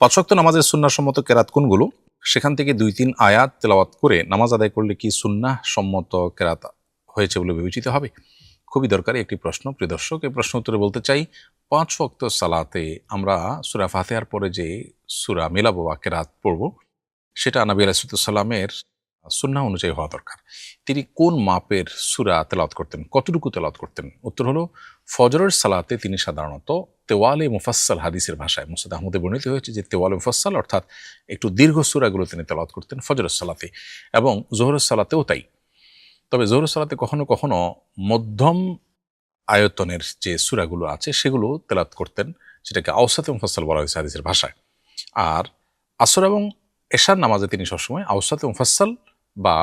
পাঁচ ওয়াক্ত নামাজের সুন্নাহ সম্মত কেরাত কোনগুলো, সেখান থেকে 2-3 আয়াত তেলাওয়াত করে নামাজ আদায় করলে কি সুন্নাহ সম্মত কেরাত হয়েছে বলে বিবেচিত হবে? খুবই দরকারি একটি প্রশ্ন। প্রিয় দর্শক, এই প্রশ্ন উত্তরে বলতে চাই, 5 ওয়াক্ত সালাতে আমরা সূরা ফাতিহার পরে যে সূরা মিলাবো বা কেরাত পড়ব, সেটা নবী আলাইহিস সালামের সুন্নাহ অনুযায়ী হওয়া দরকার। তিনি কোন মাপের সূরা তেলাওয়াত করতেন, কতটুকু তেলাওয়াত করতেন? উত্তর হলো, ফজরের সালাতে তিনি সাধারণত তেওয়ালে মুফাসসাল, হাদিসের ভাষায় মুসনাদ আহমদে বর্ণিত হয়েছে যে তেওয়ালে মুফাসসাল অর্থাৎ একটু দীর্ঘ সূরাগুলো তিনি তেলাওয়াত করতেন ফজরের সালাতে, এবং যোহরের সালাতেও তাই। তবে যোহরের সালাতে কখনো কখনো মধ্যম আয়তনের যে সূরাগুলো আছে সেগুলো তেলাওয়াত করতেন, সেটাকে আওসাতে মুফাসসাল বলা হয়েছে হাদিসের ভাষায়। আর আসর এবং এশার নামাজে তিনি সবসময় আওসাতে মুফাসসাল বা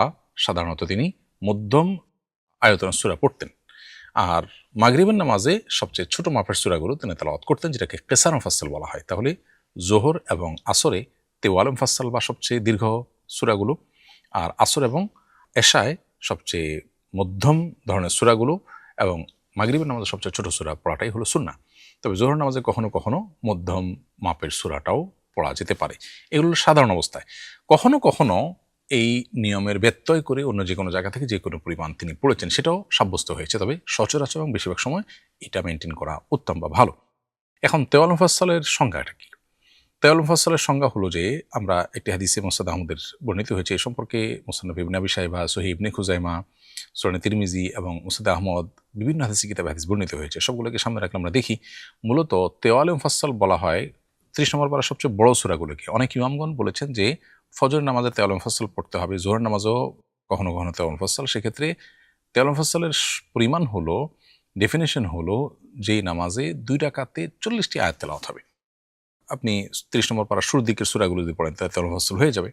সাধারণত তিনি মধ্যম আয়তনের সূরা পড়তেন। আর মাগরিবের নামাজে সবচেয়ে ছোট মাপের সূরাগুলো তিনি তেলাওয়াত করতেন, যেটাকে কেসার মুফাসসাল বলা হয়। তাহলে যোহর এবং আসরে তেওয়াল মুফাসসাল বা সবচেয়ে দীর্ঘ সূরাগুলো, আর আসর এবং এশায় সবচেয়ে মধ্যম ধরনের সূরাগুলো, এবং মাগরিবের নামাজে সবচেয়ে ছোট সূরা পড়াটাই হলো সুন্নাহ। তবে যোহর নামাজে কখনো কখনো মধ্যম মাপের সূরাটাও পড়া যেতে পারে। এগুলো সাধারণ অবস্থায়। কখনো কখনো এই নিয়মের ব্যত্যয় করে অন্য যে কোনো জায়গা থেকে যে কোনো পরিমাণ তিনি পড়েছেন সেটাও সাব্যস্ত হয়েছে। তবে সচরাচর এবং বেশিরভাগ সময় এটা মেনটেন করা উত্তম বা ভালো। এখন তেওয়াল মুফাসসালের সংজ্ঞাটা কি? তেওয়াল মুফাসসালের সংজ্ঞা হলো যে, আমরা একটি হাদিসে মুসনাদ আহমদের বর্ণিত হয়েছে এ সম্পর্কে, মুসান্নাফ ইবনে আবি শাইবা, সহিহ ইবনে খুজাইমা, সুনান তিরমিজি এবং মুসনাদ আহমদ বিভিন্ন হাদিসি কিতাবে হাদিস বর্ণিত হয়েছে। সবগুলোকে সামনে রাখলে আমরা দেখি মূলত তেওয়ালে মুফাসসাল বলা হয় 30 নম্বর পারার সবচেয়ে বড় সূরাগুলোকে। অনেক ইমামগণ বলেছেন যে ফজর নামাজে তেওয়ালে মুফাসসাল পড়তে হবে, যোহর নামাজেও কখনো কখনো তেওয়ালে মুফাসসাল। সেক্ষেত্রে তেওয়ালে মুফাসসালের পরিমাণ হলো, ডেফিনেশন হলো, যেই নামাজে 2 রাকাতে 40টি আয়াত তেলাওয়াত হবে। আপনি 30 নম্বর পারার শুরুর দিকের সূরাগুলো যদি পড়েন তাহলে তেওয়ালে মুফাসসাল হয়ে যাবে।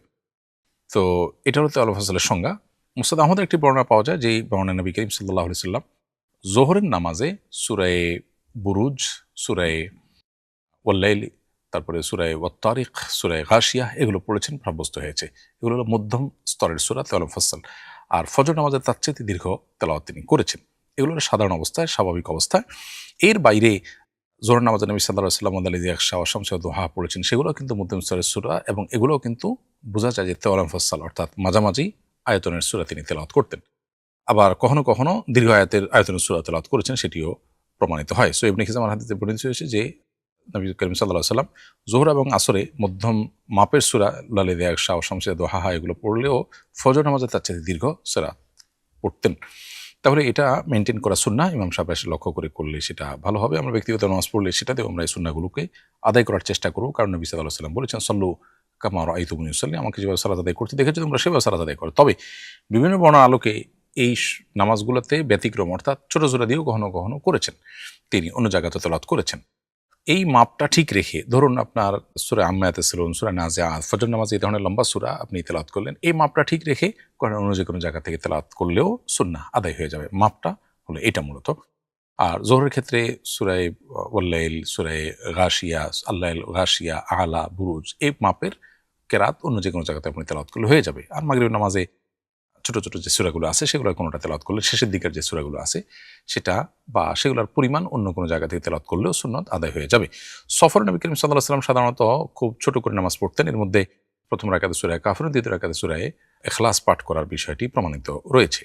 তো এটা হলো তেওয়ালে মুফাসসালের সংজ্ঞা। মুসনাদ আহমদের একটি বর্ণনা পাওয়া যায়, যেই বর্ণনায় নবী করিম সাল্লাল্লাহু আলাইহি ওয়াসাল্লাম যোহরের নামাজে সূরায়ে বুরুজ, সূরায়ে ওয়াল-লাইল, তারপরে সূরায়ে ওয়াত-তারিক, সূরায়ে গাশিয়া এগুলো পড়েছেন, সাব্যস্ত হয়েছে। এগুলো হলো মধ্যম স্তরের সূরা তেওয়ালে মুফাসসাল। আর ফজর নামাজের তার চেয়ে দীর্ঘ তেলাওয়াত তিনি করেছেন। এগুলো হলো সাধারণ অবস্থায়, স্বাভাবিক অবস্থায়। এর বাইরে যোহর নামাজে নবী সাল্লাল্লাহু আলাইহি ওয়াসাল্লাম ওয়াল-লাইলি ইযা ইয়াগশা ওয়াশ-শামসি ওয়াদ-দুহা পড়েছেন, সেগুলো কিন্তু মধ্যম স্তরের সূরা, এবং এগুলোও কিন্তু বোঝা যায় যে তেওয়ালে মুফাসসাল অর্থাৎ মাঝামাঝি আয়তনের সূরা তিনি তেলাওয়াত করতেন। আবার কখনো কখনো দীর্ঘ আয়তনের সূরা তেলাওয়াত করেছেন, সেটিও প্রমাণিত হয়। সো ইবনে খিজামার হাদিসে বর্ণিত হয়েছে যে নবী করিম সাল্লাল্লাহু আলাইহি ওয়াসাল্লাম যোহর এবং আসরে মধ্যম মাপের সূরা ওয়াল-লাইলি ইযা ইয়াগশা ওয়াশ-শামসি ওয়াদ-দুহা এগুলো পড়লেও ফজর নামাজে তার চেয়ে দীর্ঘ সূরা পড়তেন। তাহলে এটা মেনটেন করা সুন্নাহ। ইমাম সাহেব এসে লক্ষ্য করে করলে সেটা ভালো হবে। আমরা ব্যক্তিগত নামাজ পড়লে সেটাতেও আমরা এই সুন্নাহগুলোকে আদায় করার চেষ্টা করব। কারণ নবী সাল্লাল্লাহু আলাইহি ওয়াসাল্লাম বলেছেন, সল্লু কামা রাআইতুমুনি উসাল্লি, আমাকে যেভাবে সালাত আদায় করতে দেখেছো তোমরা সেভাবে সালাত আদায় করো। তবে বিভিন্ন বর্ণনার আলোকে এই নামাজগুলোতে ব্যতিক্রম, অর্থাৎ ছোট সূরা দিয়েও কখনো কখনো করেছেন তিনি, অন্য জায়গাতে তেলাওয়াত করেছেন। এই মাপটা ঠিক রেখে, ধরুন আপনার সূরা আম্মা ইয়াতাসাআলুন, সূরা নাজিআত, ফজর নামাজে এই ধরনের লম্বা সূরা আপনি তেলাওয়াত করলেন, এই মাপটা ঠিক রেখে কোরআনের অন্য যে কোনো জায়গা থেকে তেলাওয়াত করলেও সুন্নাহ আদায় হয়ে যাবে। মাপটা হলো এটা মূলত। আর যোহরের ক্ষেত্রে সূরায়ে ওয়াল-লাইল, সূরায়ে গাশিয়া, আল-লাইল, গাশিয়া, আলা, বুরুজ এই মাপের কেরাত অন্য যে কোনো জায়গাতে আপনি তেলাওয়াত করলে হয়ে যাবে। আর মাগরিবের নামাজে ছোট ছোট যে সূরাগুলো আছে সেগুলোর কোনোটা তেলাওয়াত করলে, শেষের দিকের যে সূরাগুলো আছে সেটা বা সেগুলোর পরিমাণ অন্য কোনো জায়গা থেকে তেলাওয়াত করলেও সুন্নাত আদায় হয়ে যাবে। সফরে নবী করিম সাল্লাল্লাহু আলাইহি ওয়াসাল্লাম সাধারণত খুব ছোট করে নামাজ পড়তেন। এর মধ্যে প্রথম রাকাতে সূরায়ে কাফিরুন, দ্বিতীয় রাকাতে সূরায়ে ইখলাস পাঠ করার বিষয়টি প্রমাণিত রয়েছে।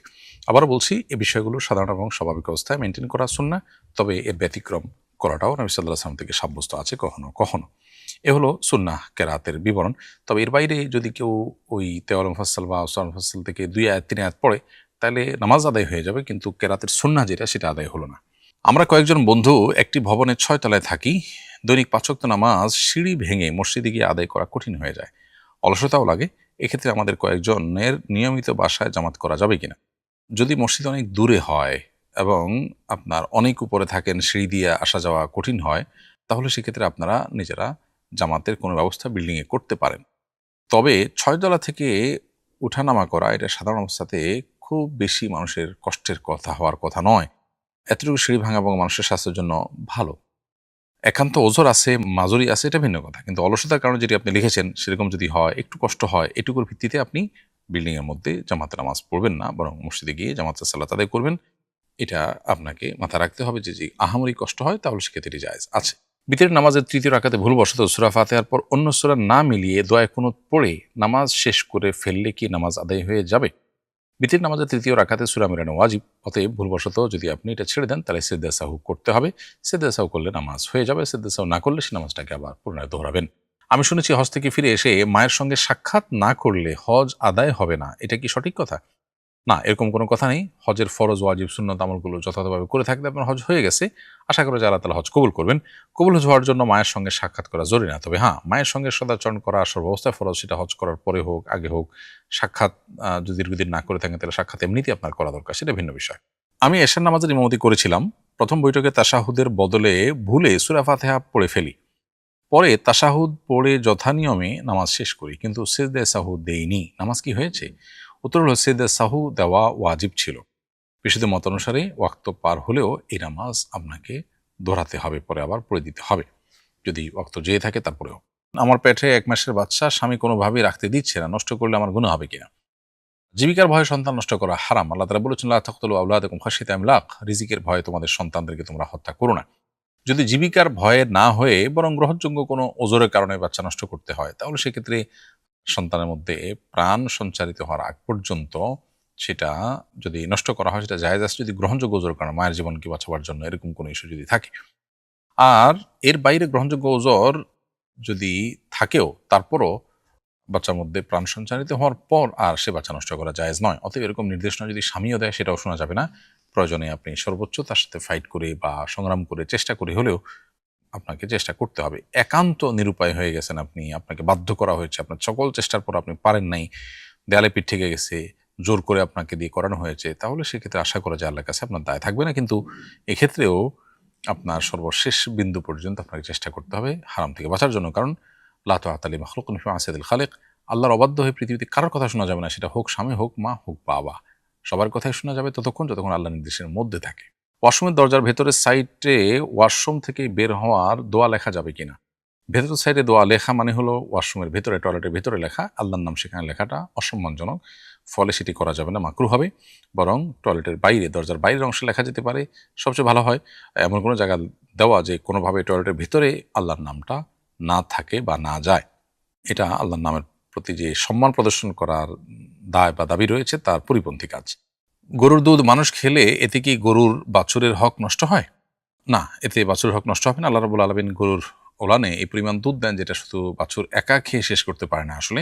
আবারও বলছি, এই বিষয়গুলো সাধারণ এবং স্বাভাবিক অবস্থায় মেনটেন করা সুন্নাহ। তবে এর ব্যতিক্রম করাটাও নবী সাল্লাল্লাহু আলাইহি ওয়াসাল্লাম থেকে সাব্যস্ত আছে কখনো কখনো। এ হলো সুন্নাহ কেরাতের বিবরণ। তবে এর বাইরে যদি কেউ ওই তেওয়ালে মুফাসসাল বা আওসাল মুফাসসাল থেকে 2 আয়াত 3 আয়াত পড়ে, তাহলে নামাজ আদায় হয়ে যাবে, কিন্তু কেরাতের সুন্নাহ যেটা সেটা আদায় হলো না। আমরা কয়েকজন বন্ধু একটি ভবনের 6 তলায় থাকি। দৈনিক 5 ওয়াক্ত নামাজ সিঁড়ি ভেঙে মসজিদে গিয়ে আদায় করা কঠিন হয়ে যায়, অলসতাও লাগে। এক্ষেত্রে আমাদের কয়েকজনের নিয়মিত বাসায় জামাত করা যাবে কিনা? যদি মসজিদ অনেক দূরে হয় এবং আপনার অনেক উপরে থাকেন, সিঁড়ি দিয়ে আসা যাওয়া কঠিন হয়, তাহলে সেক্ষেত্রে আপনারা নিজেরা জামাতের কোনো ব্যবস্থা বিল্ডিংয়ে করতে পারেন। তবে 6 তলা থেকে উঠানামা করা এটা সাধারণ অবস্থাতে খুব বেশি মানুষের কষ্টের কথা হওয়ার কথা নয়। এতটুকু সিঁড়ি ভাঙা এবং মানুষের স্বাস্থ্যের জন্য ভালো। একান্ত ওজর আছে, মাজুরি আছে, এটা ভিন্ন কথা। কিন্তু অলসতার কারণে যেটি আপনি লিখেছেন সেরকম যদি হয়, একটু কষ্ট হয়, এটুকুর ভিত্তিতে আপনি বিল্ডিংয়ের মধ্যে জামাতে নামাজ পড়বেন না, বরং মসজিদে গিয়ে জামাতের সালাত আদায় করবেন। এটা আপনাকে মাথায় রাখতে হবে যে আহামরি কষ্ট হয় তাহলে সেক্ষেত্রে এটি জায়েজ আছে। বিতরের নামাজের তৃতীয় রাকাতে ভুলবশত সূরা ফাতিহার পর অন্য সূরা না মিলিয়ে দোয়া কুনুত পড়ে নামাজ শেষ করে ফেললে কি নামাজ আদায় হয়ে যাবে? বিতরের নামাজের তৃতীয় রাকাতে সূরা মিলানো ওয়াজিব, অতএব ভুলবশত যদি আপনি এটা ছেড়ে দেন তাহলে সিজদা সাহু করতে হবে। সিজদা সাহু করলে নামাজ হয়ে যাবে, সিজদা সাহু না করলে সে নামাজটাকে আবার পুনরায় দোহরাবেন। আমি শুনেছি হজ থেকে ফিরে এসে মায়ের সঙ্গে সাক্ষাৎ না করলে হজ আদায় হবে না, এটা কি সঠিক কথা? না, এরকম কোনো কথা নেই। হজের ফরজ, ওয়াজিব, সুন্নত আমলগুলো যথাযথভাবে করে থাকলে আপনার হজ হয়ে গেছে। আশা করা যায় আল্লাহ তাআলা হজ কবুল করবেন। কবুল হজ হওয়ার জন্য মায়ের সঙ্গে সাক্ষাৎ করা জরুরি না। তবে হ্যাঁ, মায়ের সঙ্গে সদাচরণ করা সর্বাবস্থায় ফরজ, সেটা হজ করার পরে হোক, আগে হোক। সাক্ষাৎ যদি দীর্ঘদিন না করে থাকেন তাহলে সাক্ষাৎ এমনিতেই আপনার করা দরকার, সেটা ভিন্ন বিষয়। আমি এশার নামাজের ইমামতি করেছিলাম। প্রথম বৈঠকে তাশাহুদের বদলে ভুলে সূরা ফাতিহা পড়ে ফেলি। পরে তাশাহুদ পড়ে যথানিয়মে নামাজ শেষ করি, কিন্তু সিজদায়ে সাহু দেইনি। নামাজ কি হয়েছে? উত্তর হলো সিজদায়ে সাহু দেওয়া ওয়াজিব ছিল। বিশুদ্ধ মত অনুসারে ওয়াক্ত পার হলেও এই নামাজ আপনাকে দোহরাতে হবে, পরে আবার পড়ে দিতে হবে যদি ওয়াক্ত যেয়ে থাকে তারপরেও। আমার পেটে 1 মাসের বাচ্চা, স্বামী কোনোভাবেই রাখতে দিচ্ছে না, নষ্ট করলে আমার গুনাহ হবে কিনা? জীবিকার ভয়ে সন্তান নষ্ট করা হারাম। আল্লাহ তাআলা বলেছেন, লা তাকতুলু আওলাদাকুম খাশিয়াতা ইমলাক, রিজিকের ভয়ে তোমাদের সন্তানদেরকে তোমরা হত্যা করো না। যদি জীবিকার ভয়ে না হয়ে বরং গ্রহণযোগ্য কোনো ওজরের কারণে বাচ্চা নষ্ট করতে হয়, তাহলে সেক্ষেত্রে সন্তানের মধ্যে প্রাণ সঞ্চারিত হওয়ার আগ পর্যন্ত সেটা যদি নষ্ট করা হয় সেটা জায়েজ আছে, যদি গ্রহণযোগ্য ওজরের কারণে মায়ের জীবনকে বাঁচাবার জন্য এরকম কোনো ইস্যু যদি থাকে। আর এর বাইরে গ্রহণযোগ্য ওজর যদি থাকেও তারপরও বাচ্চার মধ্যে প্রাণ সঞ্চারিত হওয়ার পর আর সে বাচ্চা নষ্ট করা জায়েজ নয়। অতএব এরকম নির্দেশনা যদি স্বামীও দেয় সেটাও শোনা যাবে না। প্রয়োজনে আপনি সর্বোচ্চ তার সাথে ফাইট করে বা সংগ্রাম করে চেষ্টা করে হলেও আপনাকে চেষ্টা করতে হবে। একান্ত নিরুপায় হয়ে গেছেন আপনি, আপনাকে বাধ্য করা হয়েছে, আপনার সকল চেষ্টার পর আপনি পারেন নাই, দেয়ালে পিঠ ঠেকে গেছে, জোর করে আপনাকে দিয়ে করানো হয়েছে, তাহলে সেক্ষেত্রে আশা করা যায় আল্লাহর কাছে আপনার দায় থাকবে না। কিন্তু এক্ষেত্রেও আপনার সর্বশেষ বিন্দু পর্যন্ত আপনাকে চেষ্টা করতে হবে হারাম থেকে বাঁচার জন্য। কারণ লা তাআতা লি মাখলুকিন ফি মাসিয়াতিল খালিক, আল্লাহর অবাধ্য হয়ে পৃথিবীতে কারোর কথা শোনা যাবে না, সেটা হোক স্বামী, হোক মা, হোক বাবা। সবার কথাই শোনা যাবে ততক্ষণ যতক্ষণ আল্লাহর নির্দেশের মধ্যে থাকে। ওয়াশরুমের দরজার ভেতরের সাইডে ওয়াশরুম থেকে বের হওয়ার দোয়া লেখা যাবে কিনা? ভেতরের সাইডে দোয়া লেখা মানে হলো ওয়াশরুমের ভেতরে, টয়লেটের ভেতরে লেখা, আল্লাহর নাম সেখানে লেখাটা অসম্মানজনক, ফলে সেটি করা যাবে না, মাকরুহ হবে। বরং টয়লেটের বাইরে, দরজার বাইরের অংশে লেখা যেতে পারে, সবচেয়ে ভালো হয়। এমন কোনো জায়গা দেওয়া যে কোনোভাবে টয়লেটের ভিতরে আল্লাহর নামটা না থাকে বা না যায়। এটা আল্লাহর নামের প্রতি যে সম্মান প্রদর্শন করার দায় বা দাবি রয়েছে তার পরিপন্থী কাজ। গরুর দুধ মানুষ খেলে এতে কি গরুর বাছুরের হক নষ্ট হয়? না, এতে বাছুরের হক নষ্ট হবে না। আল্লাহ রাব্বুল আলামিন গরুর ওলানে এই পরিমাণ দুধ দেন যেটা শুধু বাছুর একা খেয়ে শেষ করতে পারে না। আসলে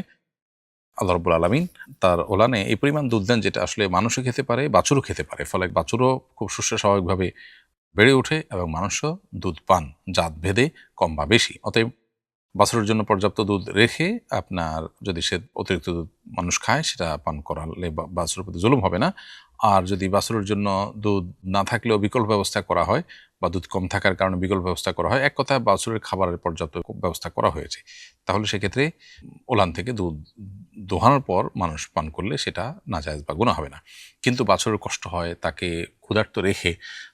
আল্লাহ রাব্বুল আলামিন তার ওলানে এই পরিমাণ দুধ দেন যেটা আসলে মানুষও খেতে পারে, বাছুরও খেতে পারে। ফলে বাছুরও খুব সুস্থ স্বাভাবিকভাবে বেড়ে ওঠে এবং মানুষও দুধ পান, জাত ভেদে কম বা বেশি। অতএব বাছুরের জন্য পর্যাপ্ত দুধ রেখে আপনার যদি সে অতিরিক্ত দুধ মানুষ খায় সেটা পান করালে বাছুরের প্রতি জুলুম হবে না। আর যদি বাছুরের জন্য দুধ না থাকলেও বিকল্প ব্যবস্থা করা হয় বা দুধ কম থাকার কারণে বিকল্প ব্যবস্থা করা হয়, এক কথায় বাছুরের খাবারের পর্যাপ্ত ব্যবস্থা করা হয়েছে, তাহলে সেক্ষেত্রে ওলান থেকে দুধ দোহানোর পর মানুষ পান করলে সেটা নাজায়েজ বা গুনাহ হবে না। কিন্তু বাছুরের কষ্ট হয়, তাকে ক্ষুধার্ত রেখে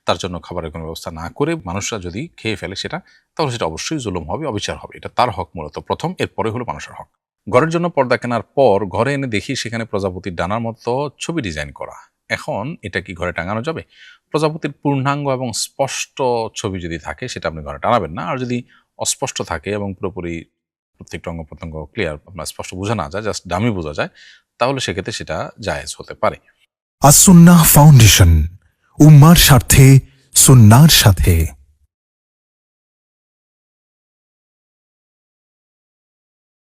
তার জন্য খাবারের কোনো ব্যবস্থা না করে মানুষরা যদি খেয়ে ফেলে সেটা, তাহলে সেটা অবশ্যই জুলুম হবে, অবিচার হবে। এটা তার হক মূলত প্রথম, এরপরে হলো মানুষের হক। ঘরের জন্য পর্দা কেনার পর ঘরে এনে দেখি সেখানে প্রজাপতির ডানার মতো ছবি ডিজাইন করা। এখন এটা কি ঘরে টাঙানো যাবে? প্রজাপতির পূর্ণাঙ্গ এবং স্পষ্ট ছবি যদি থাকে সেটা আপনি ঘরে টানাবেন না। আর যদি অস্পষ্ট থাকে এবং পুরোপুরি প্রত্যেকটা অঙ্গ প্রত্যঙ্গ ক্লিয়ার, আপনার স্পষ্ট বোঝা না যায়, জাস্ট ডামি বোঝা যায়, তাহলে সেক্ষেত্রে সেটা জায়েজ হতে পারে। আসুন্নাহ ফাউন্ডেশন, উম্মার স্বার্থে সুন্নাহর সাথে।